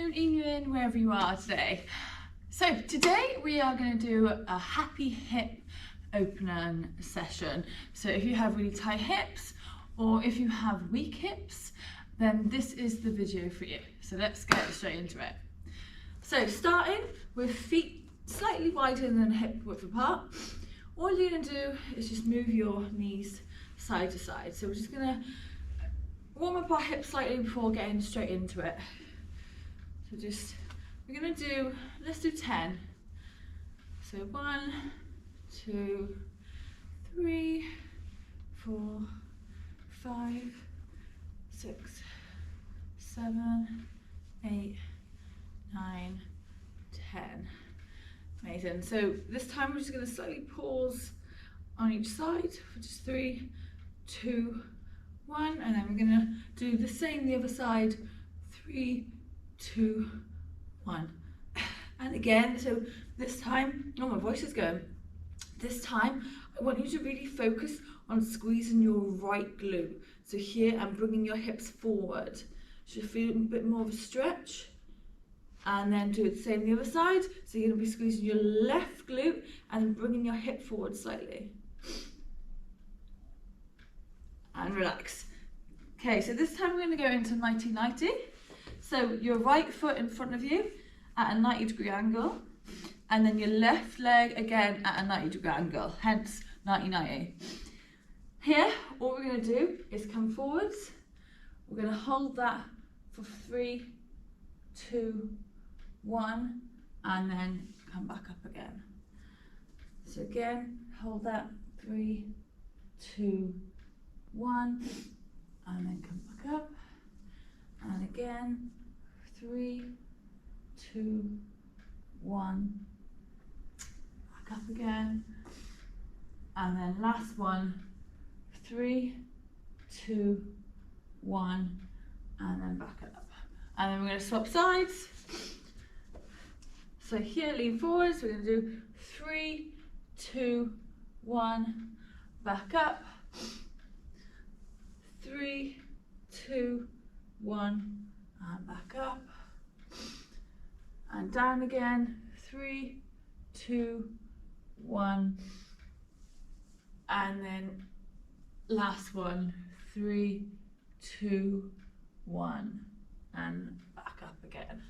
afternoon, evening, wherever you are today. So today we are going to do a happy hip opening session. So if you have really tight hips or if you have weak hips, then this is the video for you. So let's get straight into it. So starting with feet slightly wider than hip width apart, all you're going to do is just move your knees side to side. So we're just going to warm up our hips slightly before getting straight into it. So we're going to do, let's do 10. So 1, 2, 3, 4, 5, 6, 7, 8, 9, 10. Amazing. So this time we're just going to slightly pause on each side for just 3, 2, 1, and then we're going to do the same the other side. 3, 2, 1. And again, so this time, oh, my voice is going. This time I want you to really focus on squeezing your right glute. So here I'm bringing your hips forward. So you're feeling a bit more of a stretch. And then do the same the other side. So you're going to be squeezing your left glute and bringing your hip forward slightly. And relax. Okay, so this time we're going to go into 90-90. So your right foot in front of you at a 90-degree angle. And then your left leg again at a 90-degree angle, hence 90-90. Here, all we're going to do is come forwards. We're going to hold that for 3, 2, 1, and then come back up again. So again, hold that, 3, 2, 1, and then come back up. And again, 3, 2, 1, back up again. And then last one, 3, 2, 1, and then back up. And then we're going to swap sides. So here, lean forwards, we're going to do 3, 2, 1, back up. 3, 2, 1, and back up. And down again, 3, 2, 1, and then last one, 3, 2, 1, and back up again.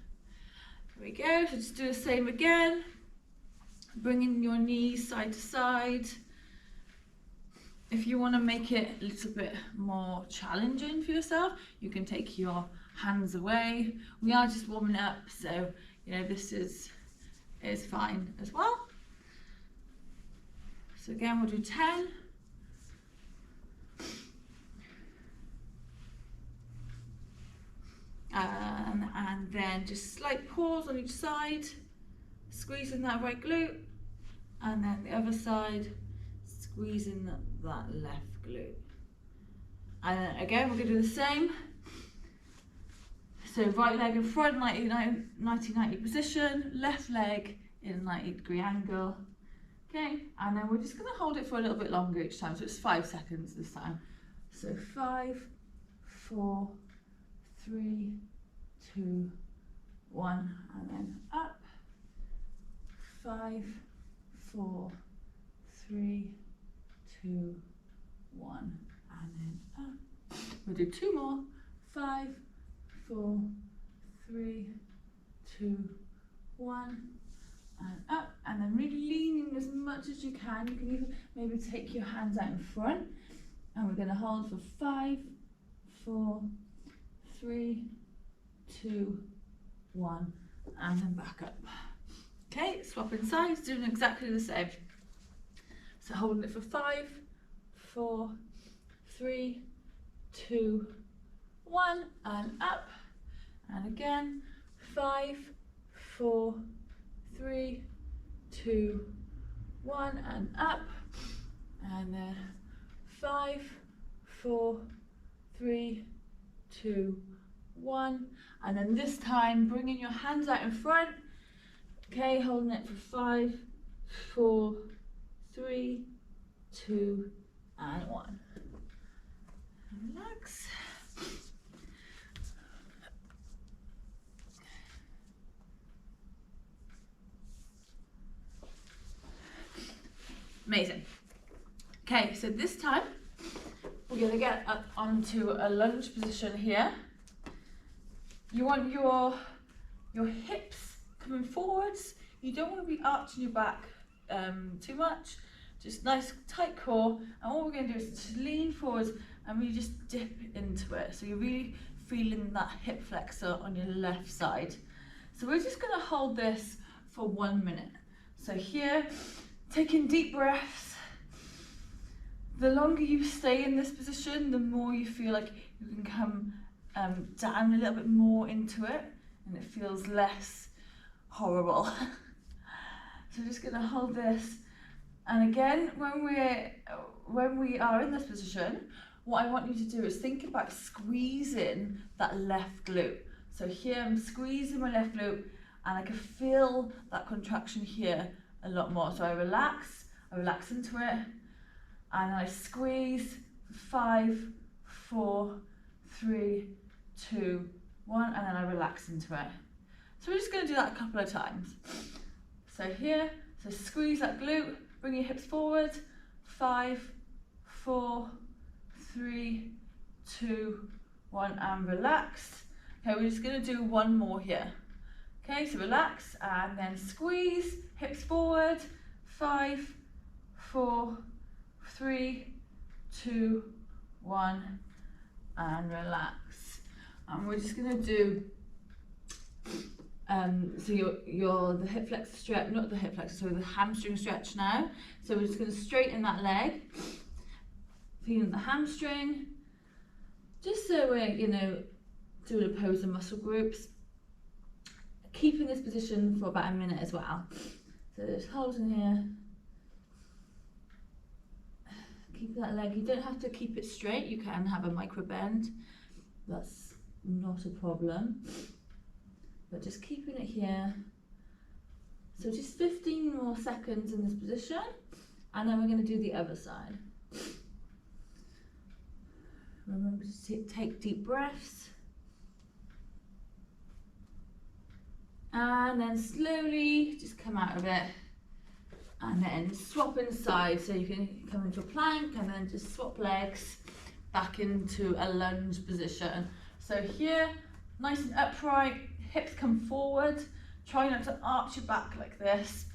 Here we go, so just do the same again, bringing your knees side to side. If you want to make it a little bit more challenging for yourself, you can take your hands away. We are just warming up, so you know this is fine as well. So again, we'll do 10. And then just slight pause on each side, squeezing that right glute, and then the other side, squeezing that left glute. And then again, we're going to do the same. So right leg in front, 90-90 position, left leg in a 90-degree angle. Okay, and then we're just going to hold it for a little bit longer each time, so it's 5 seconds this time. So 5, 4, 3, 2, 1, and then up. 5, 4, 3, 2, 1, and then up. We'll do 2 more. 5, 4, 3, 2, 1, and up. And then really leaning as much as you can. You can even maybe take your hands out in front. And we're going to hold for 5, 4, 3, 2, 1, and then back up. Okay, swapping sides, doing exactly the same. So holding it for 5, 4, 3, 2, 1, and up. And again, 5, 4, 3, 2, 1, and up. And then 5, 4, 3, 2, 1. And then this time, bringing your hands out in front. Okay, holding it for 5, 4, 3, 2, and 1. Relax. Amazing. Okay, so this time we're going to get up onto a lunge position here. You want your hips coming forwards. You don't want to be arching your back too much. Just nice tight core, and all we're going to do is just lean forwards and really just dip into it. So you're really feeling that hip flexor on your left side. So we're just going to hold this for 1 minute. So here, taking deep breaths. The longer you stay in this position, the more you feel like you can come down a little bit more into it, and it feels less horrible. So we're just going to hold this. And again, when we are in this position, what I want you to do is think about squeezing that left glute. So here I'm squeezing my left glute, and I can feel that contraction here a lot more. So I relax into it, and I squeeze. 5, 4, 3, 2, 1, and then I relax into it. So we're just going to do that a couple of times. So here, so squeeze that glute. Bring your hips forward. 5, 4, 3, 2, 1, and relax. Okay, we're just going to do one more here. Okay, so relax and then squeeze, hips forward. 5, 4, 3, 2, 1, and relax. And we're just going to do so the hip flexor stretch, not the hip flexor, sorry, the hamstring stretch now. So we're just going to straighten that leg, feeling the hamstring, just so we're, doing opposing muscle groups. Keeping this position for about a minute as well. So just holding here. Keep that leg. You don't have to keep it straight. You can have a micro bend. That's not a problem. But just keeping it here. So just 15 more seconds in this position, and then we're going to do the other side. Remember to take deep breaths. And then slowly just come out of it, and then swap inside. So you can come into a plank and then just swap legs back into a lunge position. So here, nice and upright, hips come forward. Try not to arch your back like this.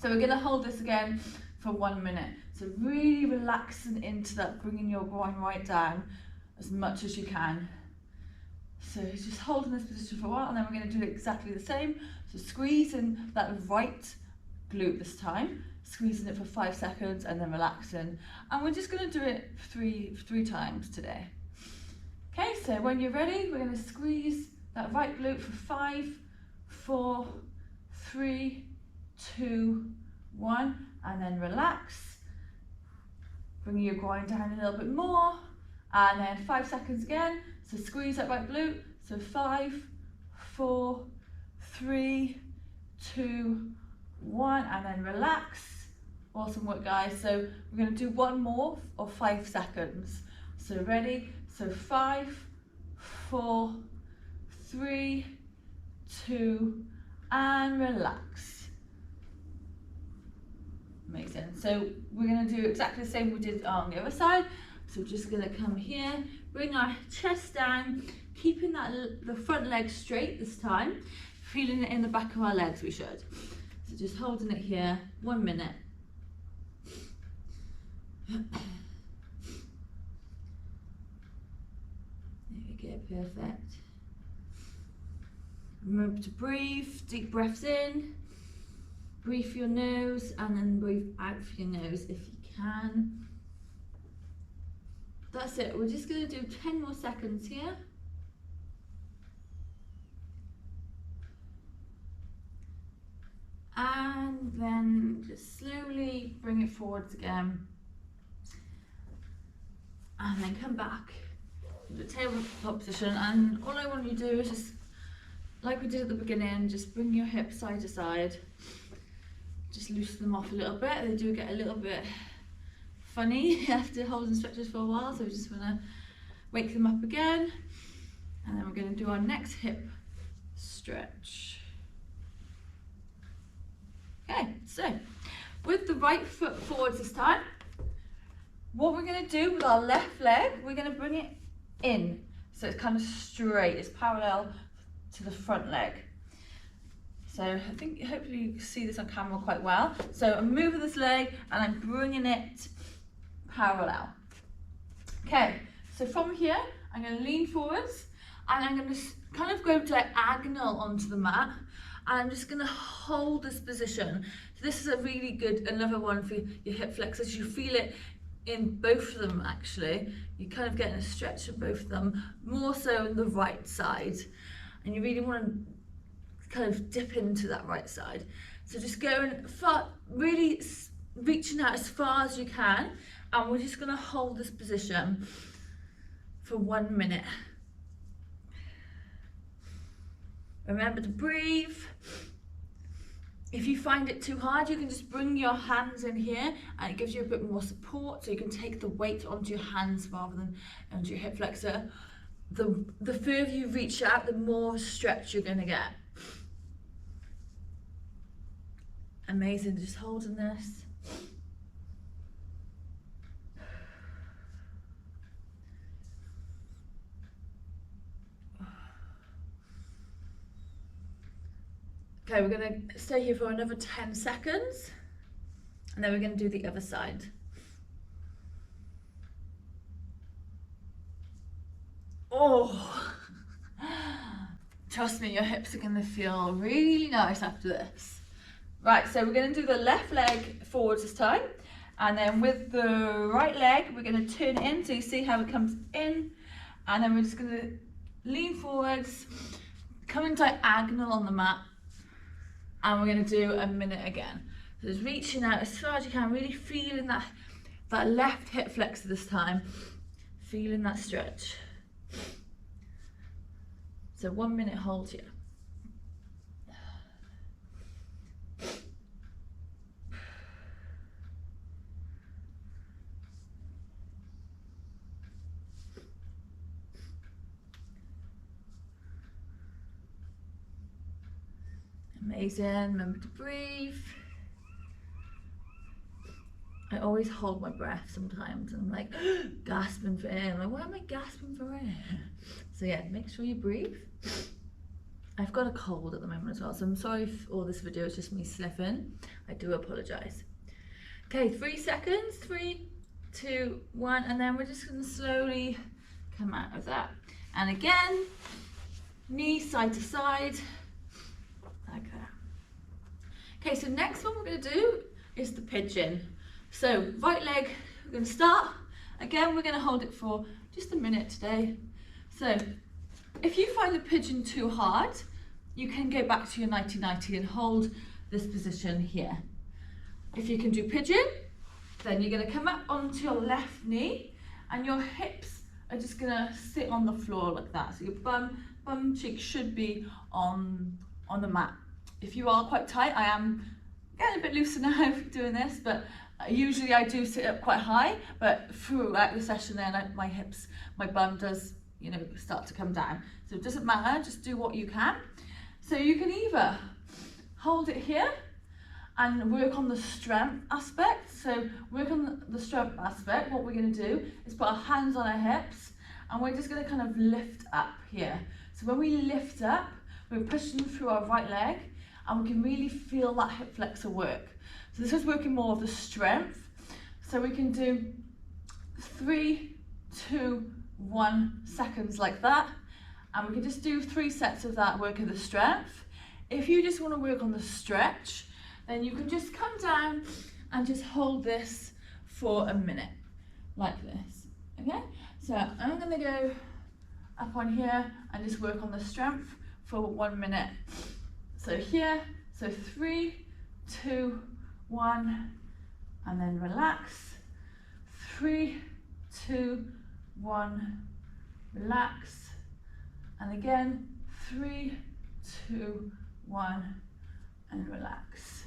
So we're going to hold this again for 1 minute. So really relaxing into that, bringing your groin right down as much as you can. So just holding this position for a while, and then we're going to do exactly the same. So squeezing that right glute this time, squeezing it for 5 seconds, and then relaxing. And we're just going to do it three times today. Okay, so when you're ready, we're going to squeeze that right glute for 5, 4, 3, 2, 1, and then relax. Bringing your groin down a little bit more, and then 5 seconds again. So squeeze that right glute. So 5, 4, 3, 2, 1, and then relax. Awesome work, guys. So we're going to do one more of 5 seconds. So ready? So 5, 4, 3, 2, and relax. Amazing. So we're going to do exactly the same we did on the other side. So we're just going to come here, bring our chest down, keeping the front leg straight this time, feeling it in the back of our legs we should. So just holding it here, 1 minute. There we go, perfect. Remember to breathe, deep breaths in, breathe for your nose, and then breathe out for your nose if you can. That's it. We're just going to do 10 more seconds here. And then just slowly bring it forwards again. And then come back to the tabletop position. And all I want you to do is just, like we did at the beginning, just bring your hips side to side. Just loosen them off a little bit. They do get a little bit funny after holding stretches for a while, so we just want to wake them up again, and then we're going to do our next hip stretch. Okay, so with the right foot forwards this time, what we're going to do with our left leg, we're going to bring it in. So it's kind of straight, it's parallel to the front leg. So I think hopefully you can see this on camera quite well. So I'm moving this leg and I'm bringing it parallel. Okay, so from here, I'm going to lean forwards and I'm going to kind of go diagonal onto the mat. And I'm just going to hold this position. So this is a really good, another one for your hip flexors. You feel it in both of them actually. You're kind of getting a stretch in both of them, more so in the right side. And you really want to kind of dip into that right side. So just going far, really reaching out as far as you can, and we're just going to hold this position for 1 minute. Remember to breathe. If you find it too hard, you can just bring your hands in here and it gives you a bit more support, so you can take the weight onto your hands rather than onto your hip flexor. The further you reach out, the more stretch you're going to get. Amazing, just holding this. Okay, we're going to stay here for another 10 seconds and then we're going to do the other side. Oh, trust me, your hips are going to feel really nice after this. Right, so we're going to do the left leg forwards this time, and then with the right leg we're going to turn it in, so you see how it comes in, and then we're just going to lean forwards, coming diagonal on the mat, and we're going to do a minute again. So just reaching out as far as you can, really feeling that left hip flexor this time, feeling that stretch. So 1 minute hold here. Amazing, remember to breathe. I always hold my breath sometimes and I'm like gasping for air. I'm like, why am I gasping for air? So yeah, make sure you breathe. I've got a cold at the moment as well, so I'm sorry if all this video is just me sniffing. I do apologise. Okay, 3 seconds, 3, 2, 1, and then we're just going to slowly come out of that. And again, knees side to side. Like that. Okay, so next one we're going to do is the pigeon. So right leg, we're going to start. Again, we're going to hold it for just a minute today. So if you find the pigeon too hard, you can go back to your 90-90 and hold this position here. If you can do pigeon, then you're going to come up onto your left knee and your hips are just going to sit on the floor like that. So your bum cheek should be on the mat. If you are quite tight, I am getting a bit looser now doing this, but usually I do sit up quite high, but throughout the session then my hips, my bum does, you know, start to come down. So it doesn't matter, just do what you can. So you can either hold it here and work on the strength aspect. So work on the strength aspect. What we're going to do is put our hands on our hips and we're just going to kind of lift up here. So when we lift up, we're pushing through our right leg and we can really feel that hip flexor work. So this is working more of the strength. So we can do 3, 2, 1 seconds like that. And we can just do 3 sets of that working the strength. If you just want to work on the stretch, then you can just come down and just hold this for a minute, like this, okay? So I'm gonna go up on here and just work on the strength for 1 minute. So here, so 3, 2, 1, and then relax. 3, 2, 1, relax. And again, 3, 2, 1, and relax.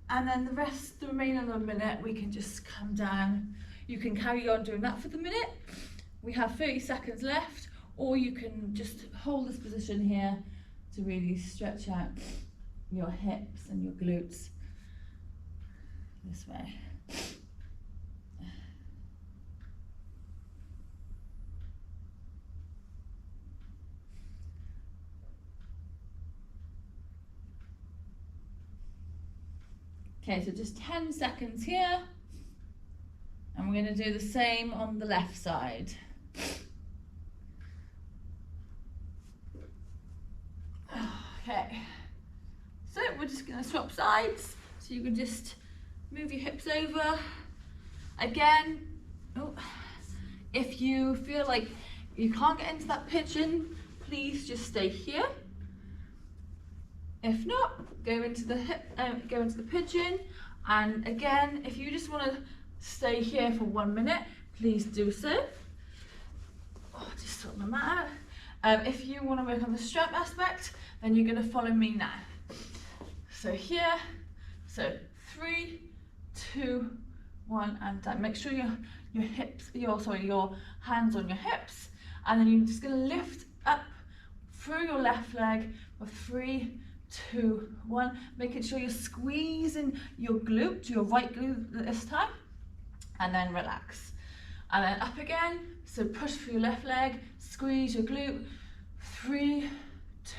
And then the remaining of the minute, we can just come down. You can carry on doing that for the minute. We have 30 seconds left, or you can just hold this position here to really stretch out your hips and your glutes. this way. Okay, so just 10 seconds here. And we're going to do the same on the left side. Okay, so we're just going to swap sides. So you can just move your hips over. Again, if you feel like you can't get into that pigeon, please just stay here. If not, go into the pigeon. And again, if you just want to stay here for 1 minute, please do so. Just sort my mat out. If you want to work on the strap aspect, then you're going to follow me now. So here, so 3, 2, 1, and down. Make sure your hands on your hips, and then you're just going to lift up through your left leg for 3, 2, 1. Making sure you're squeezing your glute, your right glute this time, and then relax. And then up again. So push through your left leg, squeeze your glute. 3,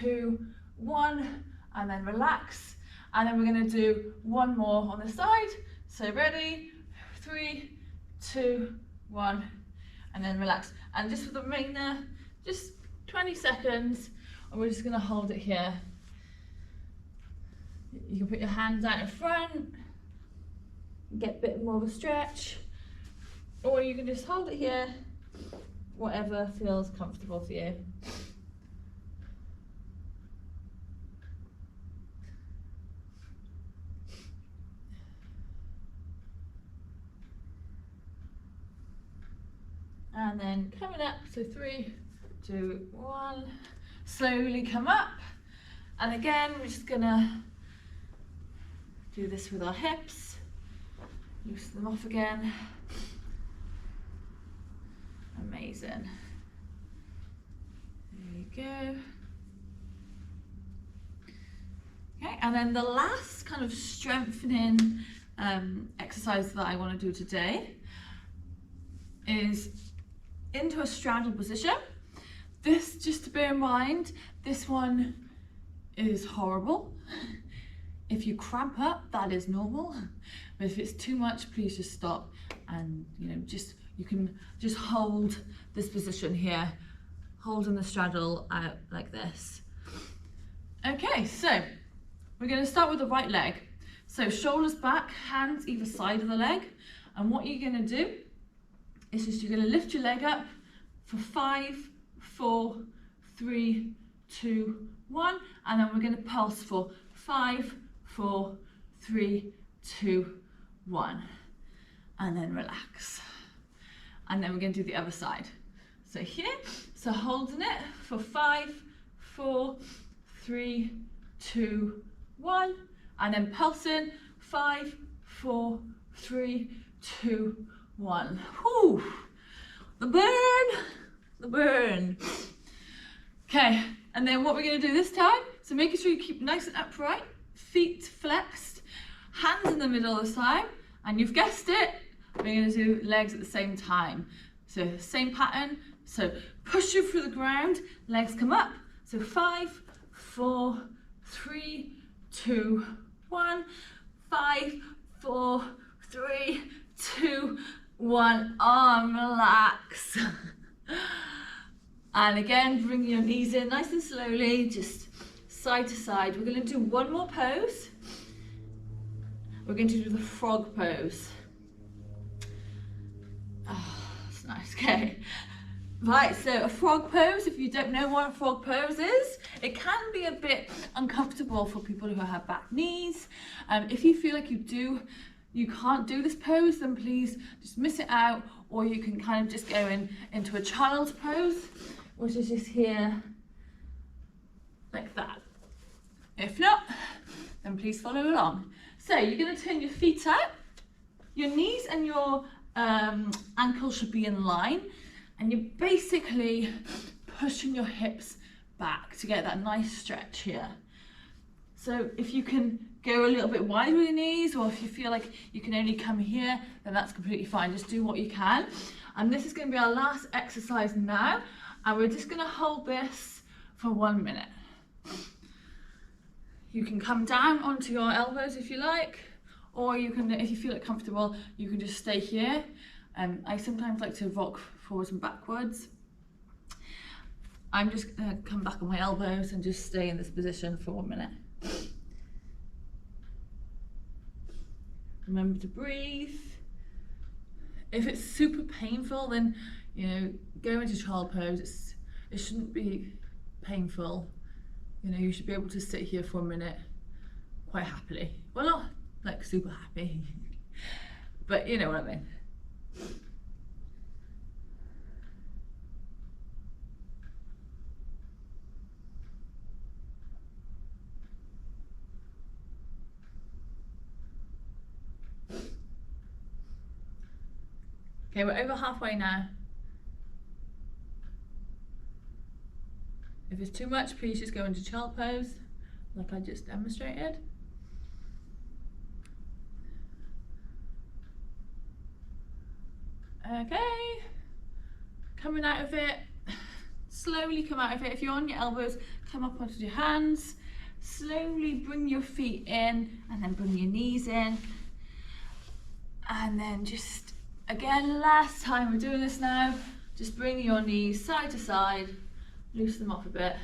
2, 1, and then relax. And then we're going to do one more on the side. So ready, 3, 2, 1, and then relax. And just for the remainder, just 20 seconds, and we're just going to hold it here. You can put your hands out in front, get a bit more of a stretch, or you can just hold it here, whatever feels comfortable for you. And then coming up, so 3, 2, 1, slowly come up. And again, we're just gonna do this with our hips, loosen them off again. Amazing. There you go. Okay, and then the last kind of strengthening exercise that I want to do today is into a straddle position. This, just to bear in mind, this one is horrible. If you cramp up, that is normal. But if it's too much, please just stop, and you can just hold this position here, holding the straddle out like this. Okay, so we're going to start with the right leg. So shoulders back, hands either side of the leg, and what you're going to do is just you're going to lift your leg up for 5, 4, 3, 2, 1, and then we're going to pulse for 5, 4, 3, 2, 1, and then relax. And then we're going to do the other side. So here, so holding it for 5, 4, 3, 2, 1, and then pulsing 5, 4, 3, 2, 1. Whew. The burn. Okay, and then what we're going to do this time, so making sure you keep nice and upright, feet flexed, hands in the middle this time, and you've guessed it, we're going to do legs at the same time. So same pattern, so push you through the ground, legs come up, so 5, 4, 3, 2, 1, 5, 4, 3, 2, 1, arm relax. And again, bring your knees in nice and slowly, just side to side. We're going to do one more pose. We're going to do the frog pose. Oh, that's nice. Okay. Right, so a frog pose, if you don't know what a frog pose is, it can be a bit uncomfortable for people who have back knees. If you feel like you can't do this pose, then please just miss it out, or you can kind of just go into a child's pose, which is just here like that. If not, then please follow along. So you're going to turn your feet out, your knees and your ankles should be in line, and you're basically pushing your hips back to get that nice stretch here. So if you can go a little bit wide with your knees, or if you feel like you can only come here, then that's completely fine. Just do what you can. And this is going to be our last exercise now, and we're just going to hold this for 1 minute. You can come down onto your elbows if you like, or you can, if you feel it comfortable, you can just stay here. I sometimes like to rock forwards and backwards. I'm just going to come back on my elbows and just stay in this position for 1 minute. Remember to breathe. If it's super painful, then go into child pose. It shouldn't be painful. You should be able to sit here for 1 minute quite happily. Well, not like super happy, but you know what I mean. Okay, we're over halfway now. If it's too much, please just go into child pose, like I just demonstrated. Okay, coming out of it, slowly come out of it. If you're on your elbows, come up onto your hands. Slowly bring your feet in, and then bring your knees in. And then just, again, last time we're doing this now, just bring your knees side to side, loosen them off a bit.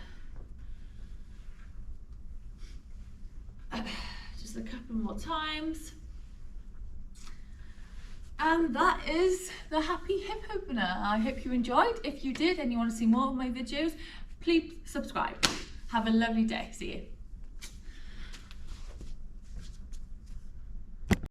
Just a couple more times. And that is the happy hip opener. I hope you enjoyed. If you did and you want to see more of my videos, please subscribe. Have a lovely day. See you.